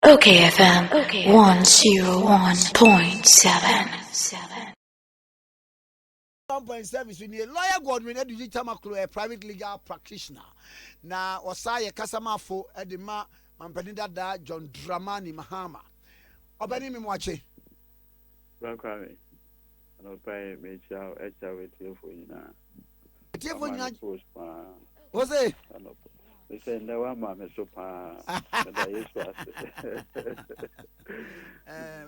Okay, FM 101.7. 1.7 so near lawyer Godwin Edu Tamakloe, a private legal practitioner. Na Osaye Kasamafo Edima Mampenida da John Dramani Mahama. Obani mi mwache. Bakwame. Ano pay me chow echa with you for you na. Tiefo nya post pa. Ose. Ano. They say no one mama so pa. Da yesu ase.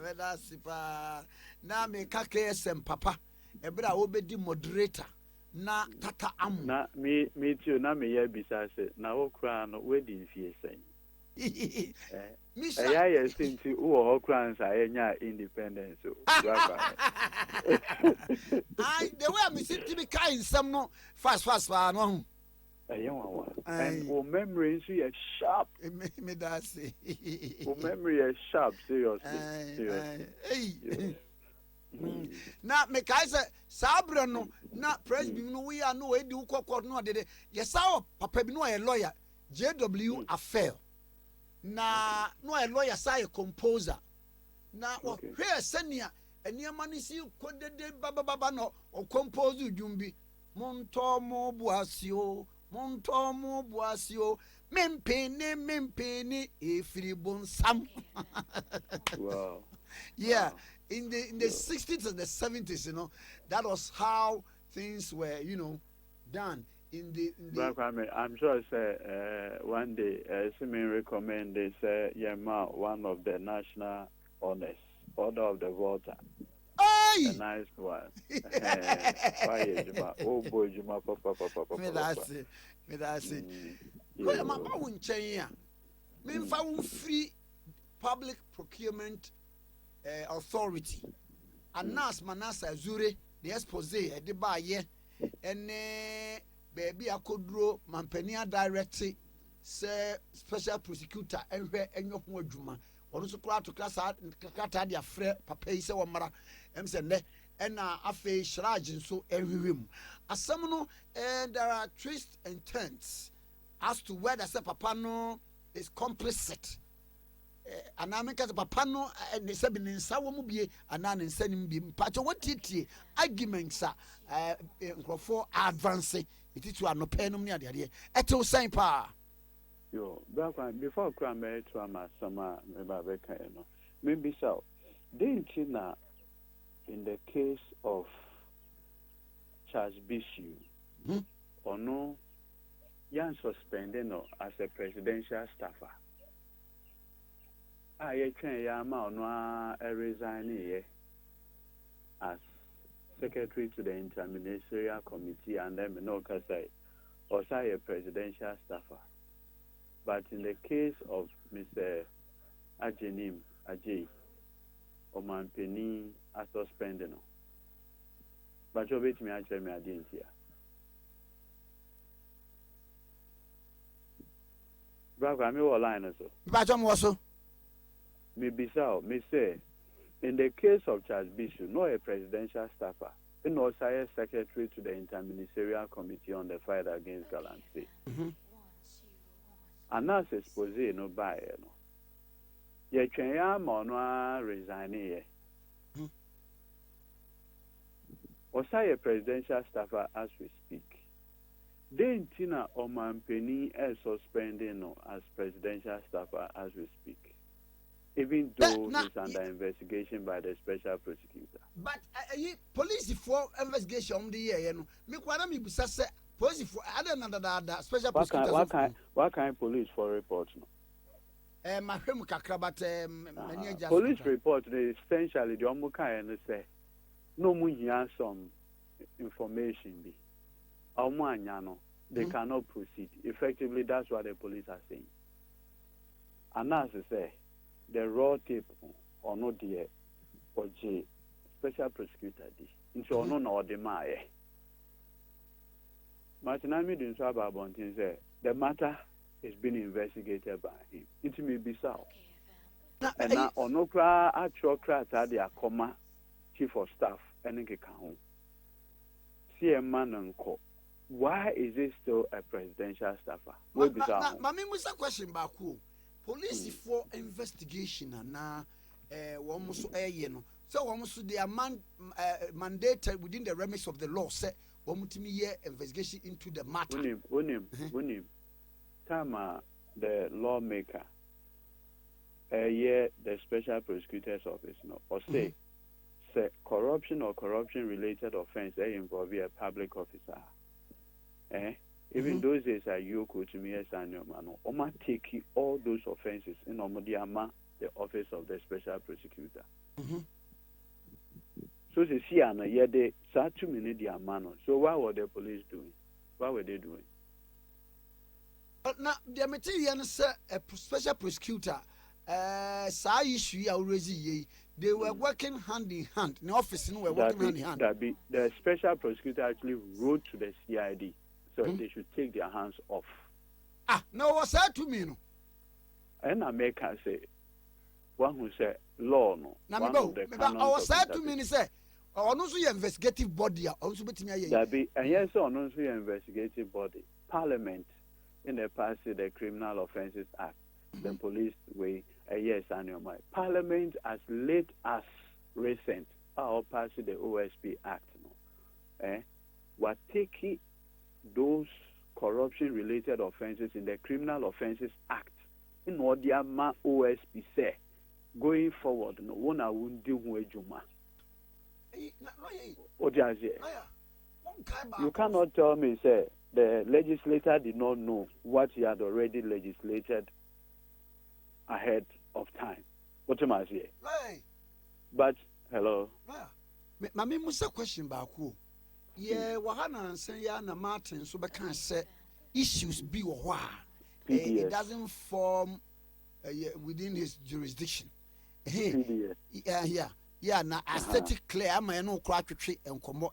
Weda sipa na me ka KSM papa. Ebra obedi moderator na tata amu. Na me too na me ye bisa se na wo kra no we di fie sen. Misa ya ye sinti wo kra nsa enya independence so. I the way me sit to be kind some no fast no. And our memory is sharp. Me that say. Our memory is sharp, seriously. Hey. Na me kai say sabra no na press bi no we are no we di ukokor no de yes papa bi no a lawyer JW Affair na no a lawyer say composer na o hwe senia eniama ni si kodede baba no o compose dwumbi monto mo buasio mempeni efiri bonsam. Wow. Yeah. Wow. In the 60s and the 70s, you know, that was how things were, you know, done. I'm sure say one day Simeon recommend they say one of the national honors, Order of the Volta. Hey! A nice one. Oh boy, Juma, papa. Me that's it. Well, my won't change. Me found free public procurement authority. Anas Manasa Zure, the expose, the bar ye, and baby Akodro, Mampenia directly, say special prosecutor, and where any of more Juma. Also, to class out Katadia Fre, Papa, say one mara, and afe shrajin so everywhere. As some no, there are twists and turns as to whether say papa no is complicit. And I make as a papa no and they said in Sawamu be and an sending be patch what tt arguments for advancing it is to no penum near the idea. Eto Saint Pa. Yo, before crime to a summer, maybe so. Didn't you know? In the case of Charles Bishop, or no, Yan suspended no as a presidential staffer. I train Yama no resigning as secretary to the interministerial committee and then no say or say a presidential staffer. But in the case of Mr. Ajenim Ajay, Oman Penny as suspended no. But you bet me actually me I didn't hear. Bravo, I'm your line also. But I'm also. Me say, in the case of Charles Bishop, no a presidential staffer, and also a secretary to the interministerial committee on the fight against galamsey. And that's expose no by no. Ye train ya no resigning. Osai a presidential staffer as we speak. Then Tina Oman Penny is suspending no as presidential staffer as we speak. Even though he's under investigation by the special prosecutor. But police for investigation on the year, you know. Me kwana mi bisa se police for other than special prosecutor. What kind police for report no? Mahwem kakra but many just police report is essentially the omo kind say no mu hear some information be. Omo anya no, they cannot proceed. Effectively, that's what the police are saying. And as I say, the raw tape or no dear or J special prosecutor this. Into no or the Maya. Martinami didn't say about Bontin say the matter is being investigated by him. It may be so. And now on no cry actual crash at the comma chief of staff and a count. See a man and call. Why is it still a presidential staffer? Mami, what's a question about who? Police for investigation and almost so almost they are mandated within the remits of the law. Say investigation into the matter. Unim. Time the lawmaker, the special prosecutor's office, or say corruption or corruption-related offense involve a public officer. Even those days are you to me as an Oma take all those offenses in Omodiama, the office of the special prosecutor. So they see an they start 2 minutes the man. So what were the police doing? What were they doing? But now the material is a special prosecutor. Issue already they were working hand in hand. In the office, were working hand in hand. The special prosecutor actually wrote to the CID, so they should take their hands off. No, what's that to me? No? And I make her say, one who said law no. Now, I was said to me, say, also your investigative body, also between me. And yes, also your investigative body, Parliament, in the past, the Criminal Offences Act, the police way. Yes, and your mind. Parliament, as late as recent, passed the OSP Act. We're taking those corruption-related offences in the Criminal Offences Act. In order OSP say, going forward, no one I won't do with Juma. You cannot tell me, say, the legislator did not know what he had already legislated ahead of time. What am I saying? But hello. Mami musa question back. Yeah, wahana and say na Martin so can say issues be wa. It doesn't form within his jurisdiction. Yeah. Na aesthetic clear am no cry to and come.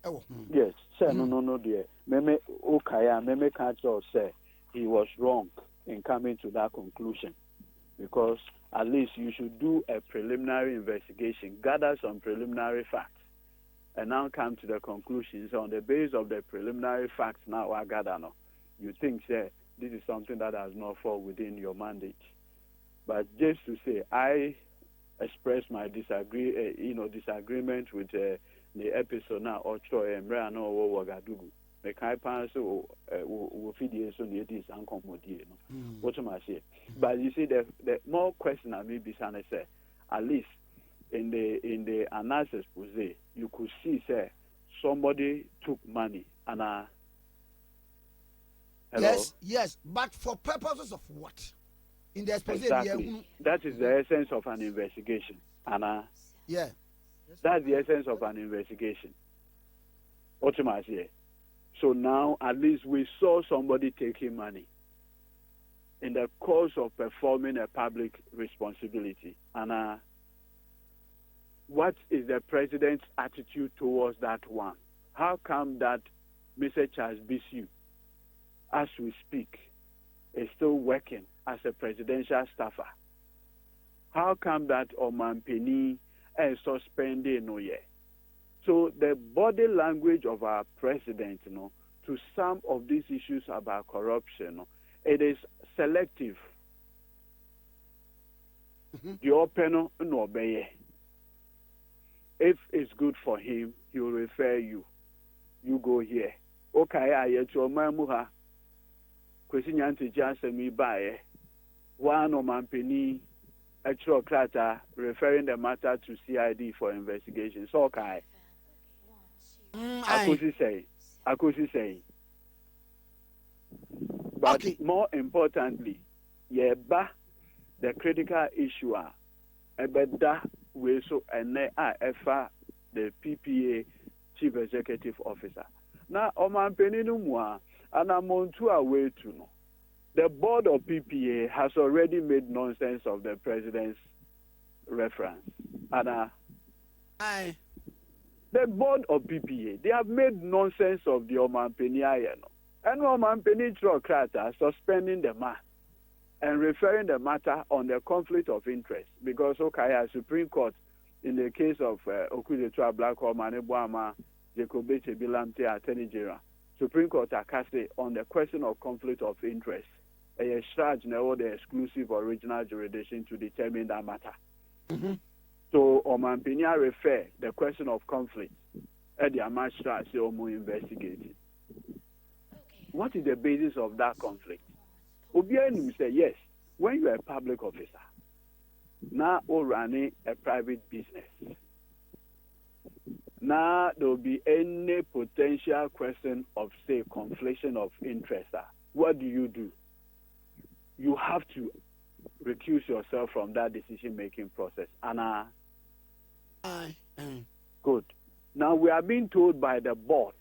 Yes, sir. No, dear. Meme Okaya, Meme Kancho say he was wrong in coming to that conclusion. Because at least you should do a preliminary investigation, gather some preliminary facts, and now come to the conclusions. On the basis of the preliminary facts now I gather now, you think, say, this is something that does not fall within your mandate. But just to say, I express my disagreement with the episode now, or Troy and Brian or Wagadugu. The Kaipan so will feed you so near this uncommodity. What am I saying? But you see, the more question I may be saying, at least in the analysis, you could see, say, somebody took money and Yes, but for purposes of what? In the exactly. That is the essence of an investigation, Anna. Yeah, that's the essence of an investigation. What am I saying? So now, at least we saw somebody taking money in the course of performing a public responsibility. And what is the president's attitude towards that one? How come that Mr. Charles Bisu, as we speak, is still working as a presidential staffer? How come that Oman Penny is suspended no year? So the body language of our president, to some of these issues about corruption, it is selective. The open no obey. If it's good for him, he will refer you. You go here. Okay, I yet your mamuha. Question yanti janse mi bae. One Oman Penny actual crata referring the matter to CID for investigation. So okay. I could say. But okay. More importantly, the critical issue ebeda we so efa the PPA Chief Executive Officer. Now Oman Peninu mua anamontu away to no. The board of PPA has already made nonsense of the president's reference. The board of PPA, they have made nonsense of the Oman Penny and Oman Penny Trocrata suspending the man and referring the matter on the conflict of interest. Because Supreme Court, in the case of Okudetua Black Oman Ebuama, Jacobeche Bilamte Attorney General, Supreme Court Akase on the question of conflict of interest. a charge now the exclusive original jurisdiction to determine that matter. So Omanpinia refer the question of conflict at the magistrate say investigate. What is the basis of that conflict? Obianim say yes, when you are a public officer, now or running a private business. Now there will be any potential question of say confliction of interest. What do? You have to recuse yourself from that decision-making process. Anna. Good. Now we are being told by the board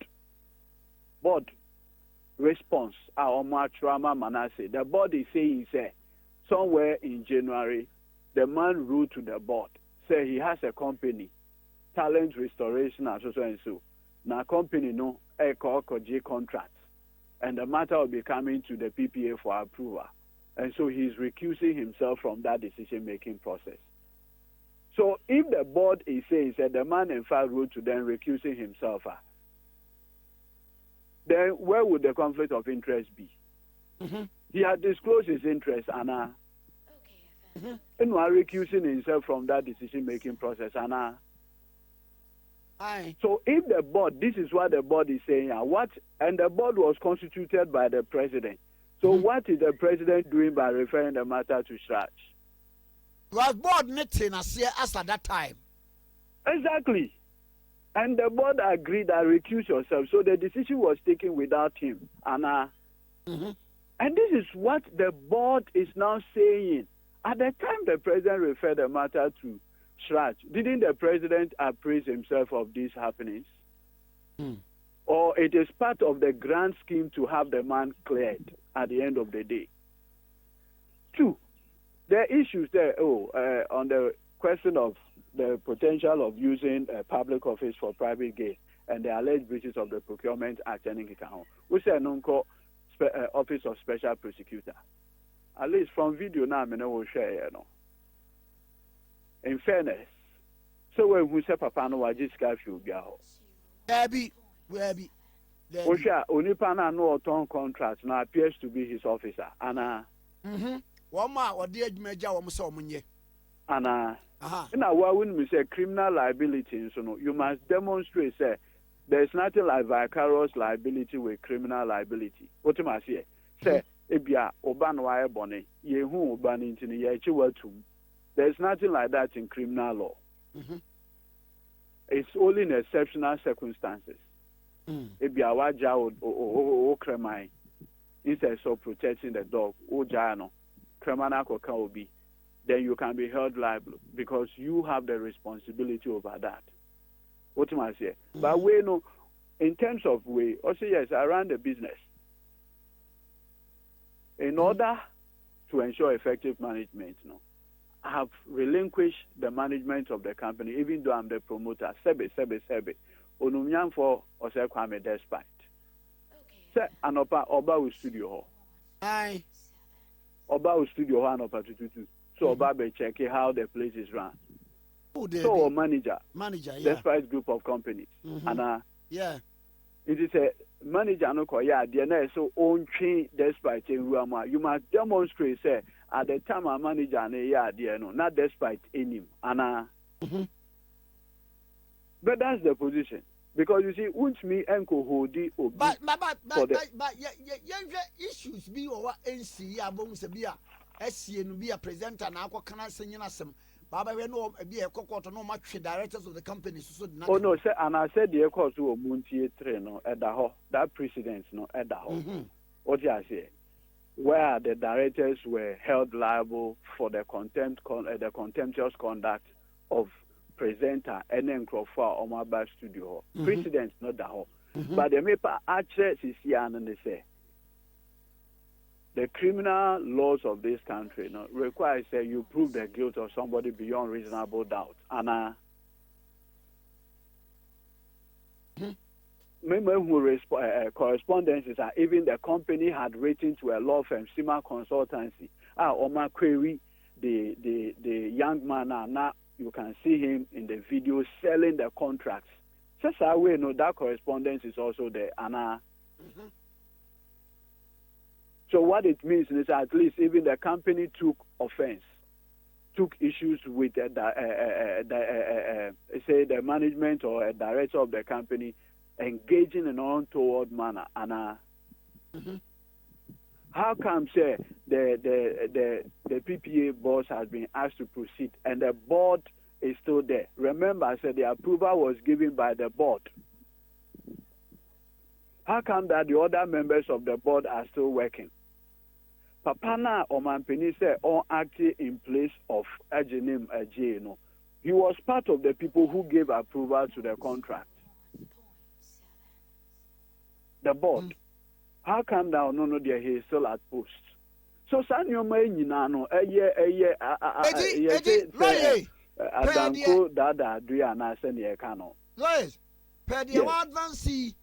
response, our Matrama Manasseh. The board is saying, somewhere in January, the man wrote to the board, say he has a company, Talent Restoration and so. Now company no J contract, and the matter will be coming to the PPA for approval. And so he's recusing himself from that decision-making process. So if the board is saying that the man in fact wrote to them recusing himself, then where would the conflict of interest be? He had disclosed his interest, Anna. And while recusing himself from that decision-making process, Anna. So if the board, this is what the board is saying, and the board was constituted by the president. So what is the president doing by referring the matter to charge? Was board meeting as at that time. Exactly. And the board agreed that recuse yourself. So the decision was taken without him. And this is what the board is now saying. At the time the president referred the matter to charge, didn't the president appraise himself of these happenings? Or it is part of the grand scheme to have the man cleared at the end of the day? Two, there are issues there on the question of the potential of using a public office for private gain and the alleged breaches of the Procurement Act. We say Office of Special Prosecutor. At least from video now, I will share. In fairness, so when we say Papa no wajis curfew biaho. Debbie. Osha onipana no auton contract now appears to be his officer. Anna. Wama wadi adwumaja wo so omunye. Anna. Na wa when we say criminal liability, so no, you must demonstrate say there is nothing like vicarious liability with criminal liability. What am I say? Say ebia oba no wa ebone, yehu oba ni ntini ye echi watum. There is nothing like that in criminal law. It's only in exceptional circumstances. Ebia waja o kremai instead of protecting the dog, o jano kremana ko kan obi, then you can be held liable because you have the responsibility over that. What am I say? But we know in terms of way, also yes, around the business. In order to ensure effective management, I have relinquished the management of the company, even though I'm the promoter. Sebe. Onumyan for Ose Kwame despite. Se anopa oba u studio ho. Aye. Oba u studio ho anopa tututu. So oba be check how the place is run. So manager, yeah. despite group of companies. And yeah. It is a manager no koya DNA so own train despite you must demonstrate say at the time a manager not despite any but that's the position because you see won't me enko hodi obi but issues be or NC abom se bia SC no be a presenter na akokana senyina sem baba we no be a kokoto no match directors of the company so oh no say and I said the course wo muntie 3 no edaho that precedence no edaho what you say where the directors were held liable for the the contemptuous conduct of presenter and then for Omaba studio precedence not that but the paper access is here and they say the criminal laws of this country requires that you prove the guilt of somebody beyond reasonable doubt. And correspondences are even the company had written to a law firm, Sima Consultancy. Oma query the young man now you can see him in the video selling the contracts. Just how we know that correspondence is also there. And So what it means is at least even the company took offense, took issues with say the management or a director of the company engaging in an untoward manner. And how come say the PPA boss has been asked to proceed and the board is still there? Remember, I said the approval was given by the board. How come that the other members of the board are still working? Papana or Mampini said all acting in place of Ajenim Ajeno. He was part of the people who gave approval to the contract. The board. How come now no he is still at post? So Sanyo Mainano Adanko Dada Adriana Senior Cano. Lawyers, per the advance we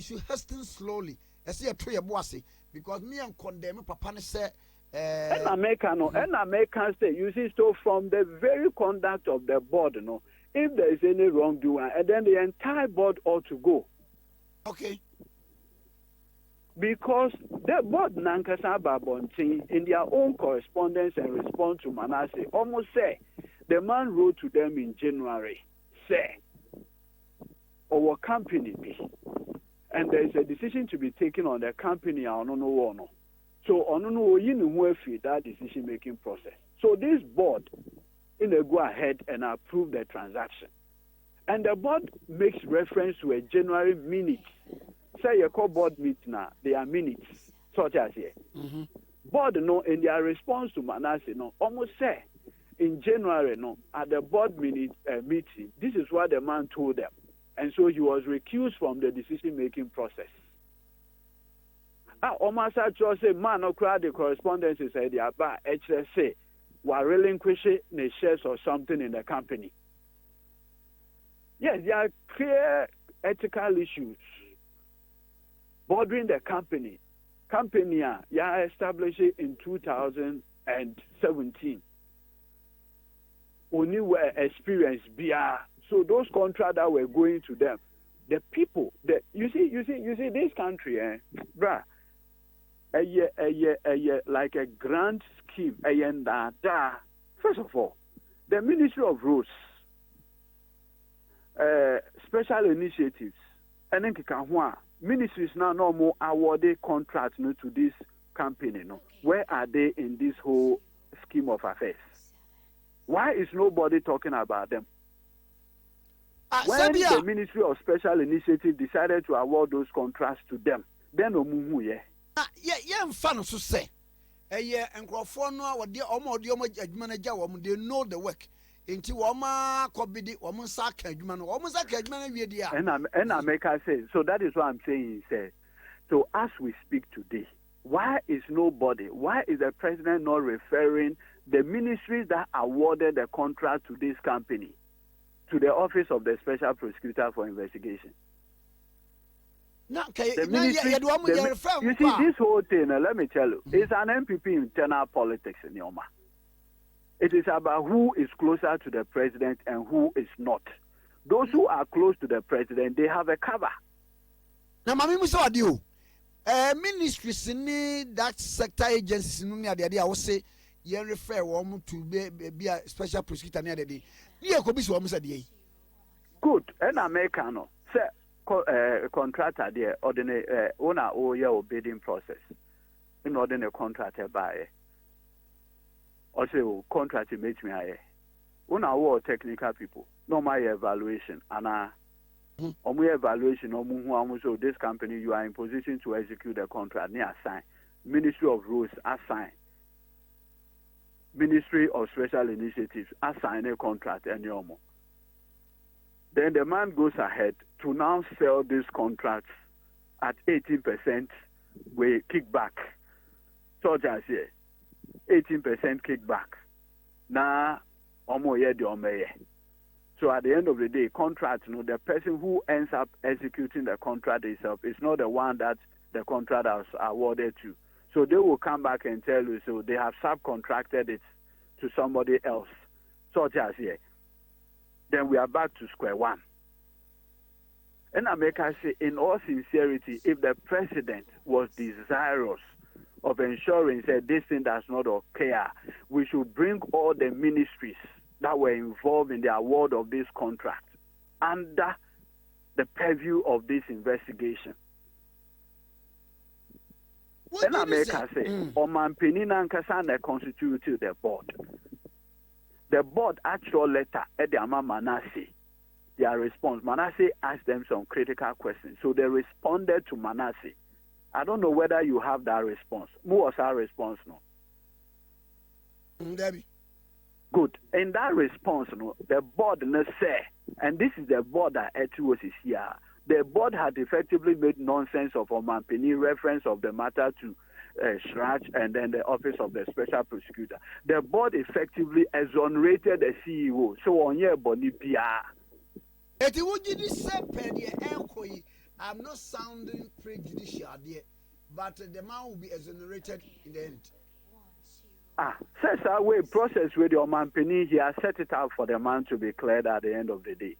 should hasten slowly. I see a tree bossy because me and condemn Papa say and American say you see so from the very conduct of the board, if there is any wrongdoing, and then the entire board ought to go. Okay. Because the board Nankasa Babonti in their own correspondence and response to Manasseh almost say the man wrote to them in January, say our company be. And there is a decision to be taken on the company. So that decision making process. So this board go ahead and approve the transaction. And the board makes reference to a January minute. Say you call board meeting now, they are minutes, such as here. Board in their response to Manasseh almost say in January at the board meeting, this is what the man told them. And so he was recused from the decision-making process. Omasa Cho say, man, no crowd the correspondence is the Abba HSA, while relinquishing the shares or something in the company. Yes, there are clear ethical issues bordering the company. Company, established in 2017. Only were experienced via. So those contracts that were going to them, the people, you see this country, bruh, like a grand scheme, first of all, the Ministry of Roads, special initiatives, and then ministries now no more awarded contracts to this company. Where are they in this whole scheme of affairs? Why is nobody talking about them? When the Ministry of Special Initiative decided to award those contracts to them, then fun to say. And they know the work. Into Wama Kobidi, Womusaka, and America says, so that is what I'm saying. He said, so as we speak today, why is the president not referring the ministries that awarded the contract to this company to the Office of the Special Prosecutor for Investigation? You see, this whole thing, let me tell you, it's an MPP internal politics in Yoma. It is about who is closer to the president and who is not. Those who are close to the president, they have a cover. Now, Mami Musa, ministries in that sector agencies, I will say, you refer to be a special prosecutor near the day. Good. And Americano, say, contractor there, ordinary owner or your bidding process. In ordinary contractor by also contract makes me owner or technical people. No my evaluation and evaluation so this company you are in position to execute the contract near assign. Ministry of Roads assign. Ministry of Special Initiatives assign a contract and more. Then the man goes ahead to now sell these contracts at 18% with kickback. So just here, 18% kickback. Now, so at the end of the day, contract, the person who ends up executing the contract itself is not the one that the contract was awarded to. So they will come back and tell you, so they have subcontracted it to somebody else, such as here. Then we are back to square one. And America say, in all sincerity, if the president was desirous of ensuring that this thing does not occur, we should bring all the ministries that were involved in the award of this contract under the purview of this investigation. And America say, Oman Penina Nkasana constituted the board. The board actual letter at the Ama Manasseh. Their response, Manasseh asked them some critical questions. So they responded to Manasseh. I don't know whether you have that response. Who was our response? No. Debbie. Good. In that response, no, the board say, and this is the board that was here. The board had effectively made nonsense of Omampini reference of the matter to Shraj and then the office of the special prosecutor. The board effectively exonerated the CEO. So on your body, I'm not sounding prejudicial there, but the man will be exonerated in the end. Says that way process with your man Penny, he has set it out for the man to be cleared at the end of the day.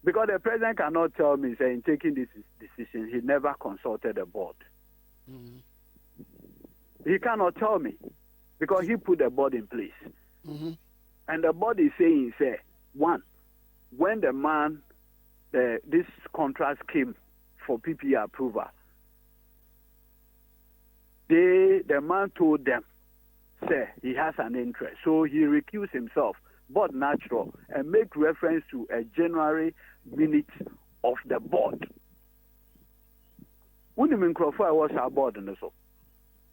Because the president cannot tell me, saying taking this decision, he never consulted the board. Mm-hmm. He cannot tell me because he put the board in place. Mm-hmm. And the board is saying, say, one, when the man, this contract came for PPA approval, the man told them, say, he has an interest. So he recused himself, but natural, and make reference to a January minute of the board. When the microphone was our board and so.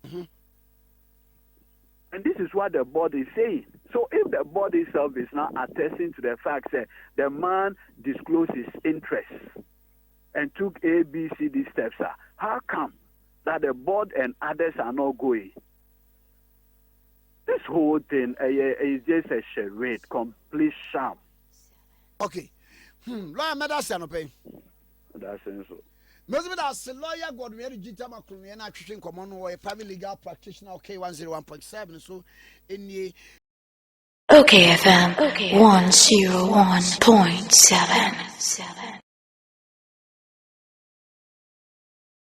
Mm-hmm. And this is what the board is saying. So if the board itself is now attesting to the fact that the man disclosed his interests and took A, B, C, D steps, how come that the board and others are not going? This whole thing is just a charade, complete sham. Okay. Lawyer Medasiano pay. That's so. Most of lawyer got me to Tamakloe and actually common or a private legal practitioner, okay, 101.7. So in the Okay, FM 101.7.